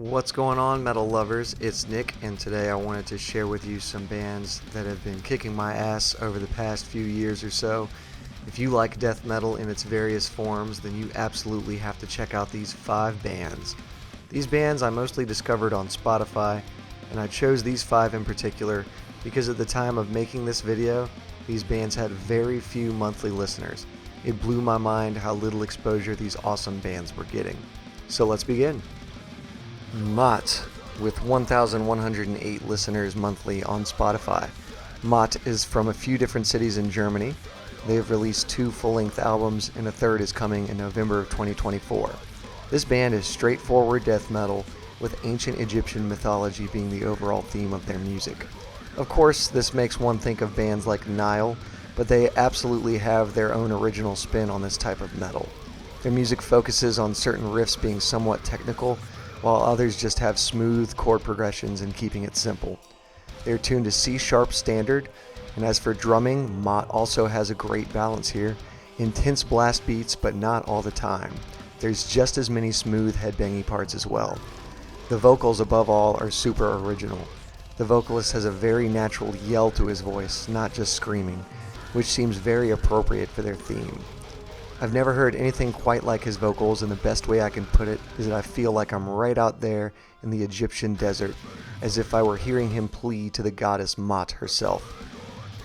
What's going on, metal lovers? It's Nick, and today I wanted to share with you some bands that have been kicking my ass over the past few years or so. If you like death metal in its various forms, then you absolutely have to check out these 5 bands. These bands I mostly discovered on Spotify, and I chose these 5 in particular because at the time of making this video, these bands had very few monthly listeners. It blew my mind how little exposure these awesome bands were getting. So let's begin. Mott, with 1,108 listeners monthly on Spotify. Mott is from a few different cities in Germany. They have released 2 full-length albums, and a third is coming in November of 2024. This band is straightforward death metal, with ancient Egyptian mythology being the overall theme of their music. Of course, this makes one think of bands like Nile, but they absolutely have their own original spin on this type of metal. Their music focuses on certain riffs being somewhat technical, while others just have smooth chord progressions and keeping it simple. They're tuned to C-sharp standard, and as for drumming, Mott also has a great balance here. Intense blast beats, but not all the time. There's just as many smooth headbanging parts as well. The vocals, above all, are super original. The vocalist has a very natural yell to his voice, not just screaming, which seems very appropriate for their theme. I've never heard anything quite like his vocals, and the best way I can put it is that I feel like I'm right out there in the Egyptian desert, as if I were hearing him plead to the goddess Mott herself.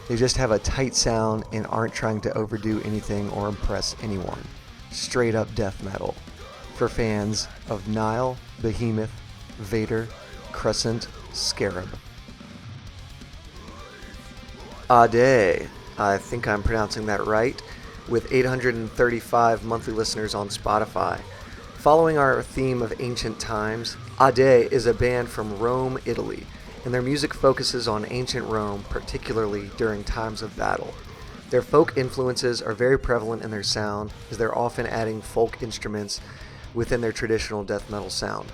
They just have a tight sound and aren't trying to overdo anything or impress anyone. Straight up death metal. For fans of Nile, Behemoth, Vader, Crescent, Scarab. Ade, I think I'm pronouncing that right, with 835 monthly listeners on Spotify. Following our theme of ancient times, Ade is a band from Rome, Italy, and their music focuses on ancient Rome, particularly during times of battle. Their folk influences are very prevalent in their sound, as they're often adding folk instruments within their traditional death metal sound.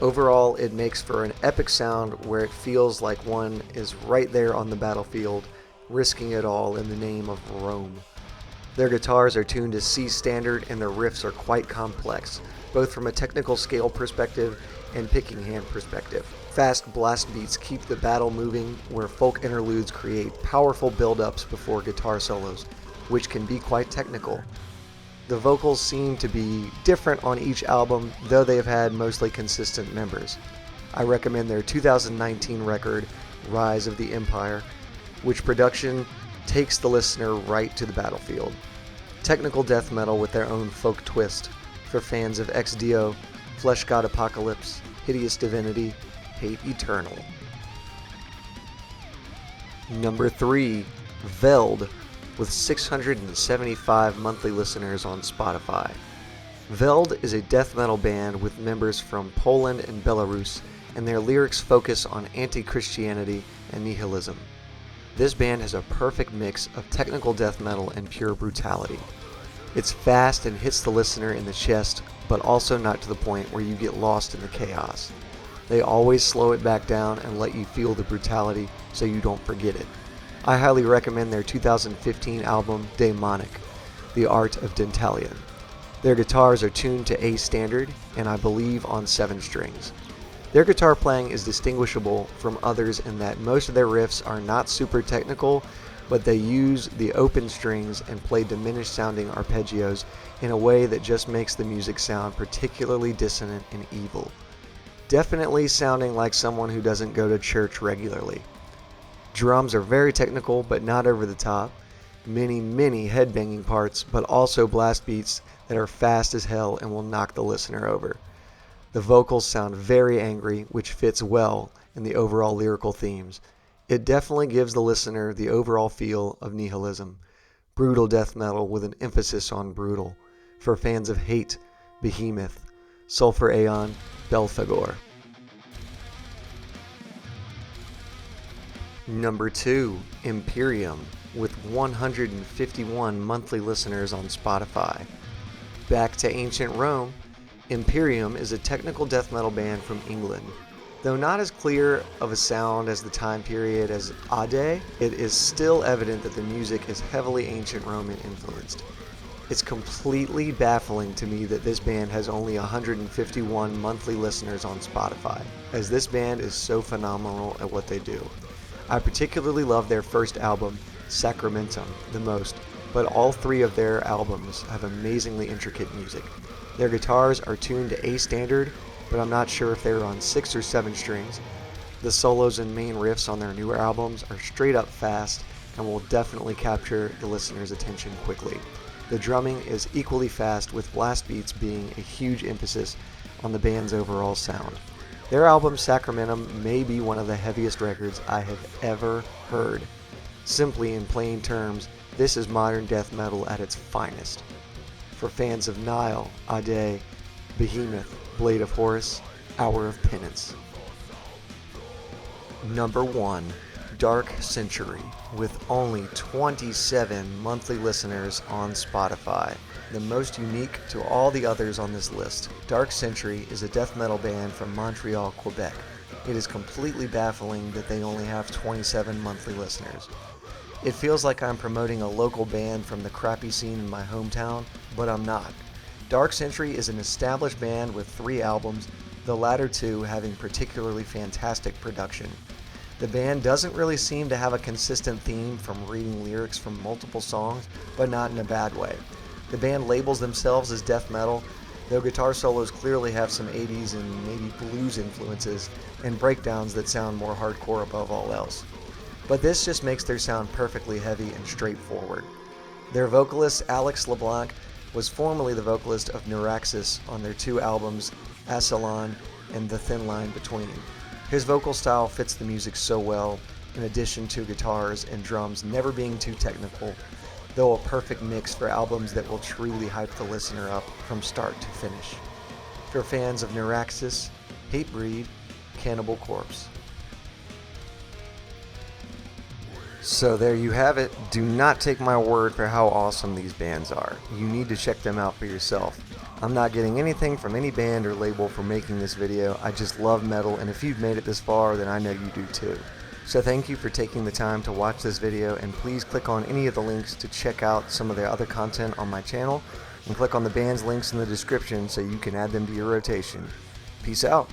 Overall, it makes for an epic sound where it feels like one is right there on the battlefield, risking it all in the name of Rome. Their guitars are tuned to C standard, and their riffs are quite complex, both from a technical scale perspective and picking hand perspective. Fast blast beats keep the battle moving, where folk interludes create powerful build-ups before guitar solos, which can be quite technical. The vocals seem to be different on each album, though they have had mostly consistent members. I recommend their 2019 record, Rise of the Empire, which production takes the listener right to the battlefield. Technical death metal with their own folk twist for fans of Ex Dio, Flesh God Apocalypse, Hideous Divinity, Hate Eternal. Number 3, Veld, with 675 monthly listeners on Spotify. Veld is a death metal band with members from Poland and Belarus, and their lyrics focus on anti-Christianity and nihilism. This band has a perfect mix of technical death metal and pure brutality. It's fast and hits the listener in the chest, but also not to the point where you get lost in the chaos. They always slow it back down and let you feel the brutality so you don't forget it. I highly recommend their 2015 album, Daemonic, The Art of Dentalion. Their guitars are tuned to A standard, and I believe on 7 strings. Their guitar playing is distinguishable from others in that most of their riffs are not super technical, but they use the open strings and play diminished sounding arpeggios in a way that just makes the music sound particularly dissonant and evil. Definitely sounding like someone who doesn't go to church regularly. Drums are very technical but not over the top. Many headbanging parts, but also blast beats that are fast as hell and will knock the listener over. The vocals sound very angry, which fits well in the overall lyrical themes. It definitely gives the listener the overall feel of nihilism. Brutal death metal with an emphasis on brutal. For fans of Hate, Behemoth, Sulphur Aeon, Belphegor. Number 2, Imperium, with 151 monthly listeners on Spotify. Back to ancient Rome, Imperium is a technical death metal band from England. Though not as clear of a sound as the time period as Ade, it is still evident that the music is heavily ancient Roman influenced. It's completely baffling to me that this band has only 151 monthly listeners on Spotify, as this band is so phenomenal at what they do. I particularly love their first album, Sacramentum, the most, but all three of their albums have amazingly intricate music. Their guitars are tuned to A standard, but I'm not sure if they're on 6 or 7 strings. The solos and main riffs on their newer albums are straight up fast and will definitely capture the listener's attention quickly. The drumming is equally fast, with blast beats being a huge emphasis on the band's overall sound. Their album Sacramentum may be one of the heaviest records I have ever heard. Simply, in plain terms, this is modern death metal at its finest. For fans of Nile, Ade, Behemoth, Blade of Horus, Hour of Penance. Number 1. Dark Century, with only 27 monthly listeners on Spotify. The most unique to all the others on this list, Dark Century is a death metal band from Montreal, Quebec. It is completely baffling that they only have 27 monthly listeners. It feels like I'm promoting a local band from the crappy scene in my hometown, but I'm not. Dark Century is an established band with 3 albums, the latter 2 having particularly fantastic production. The band doesn't really seem to have a consistent theme from reading lyrics from multiple songs, but not in a bad way. The band labels themselves as death metal, though guitar solos clearly have some 80s and maybe blues influences, and breakdowns that sound more hardcore above all else. But this just makes their sound perfectly heavy and straightforward. Their vocalist, Alex LeBlanc, was formerly the vocalist of Neuraxis on their 2 albums, Asylon and The Thin Line Between. His vocal style fits the music so well, in addition to guitars and drums never being too technical, though a perfect mix for albums that will truly hype the listener up from start to finish. For fans of Neuraxis, Hatebreed, Cannibal Corpse. So there you have it. Do not take my word for how awesome these bands are. You need to check them out for yourself. I'm not getting anything from any band or label for making this video. I just love metal, and if you've made it this far, then I know you do too. So thank you for taking the time to watch this video, and please click on any of the links to check out some of the other content on my channel, and click on the band's links in the description so you can add them to your rotation. Peace out.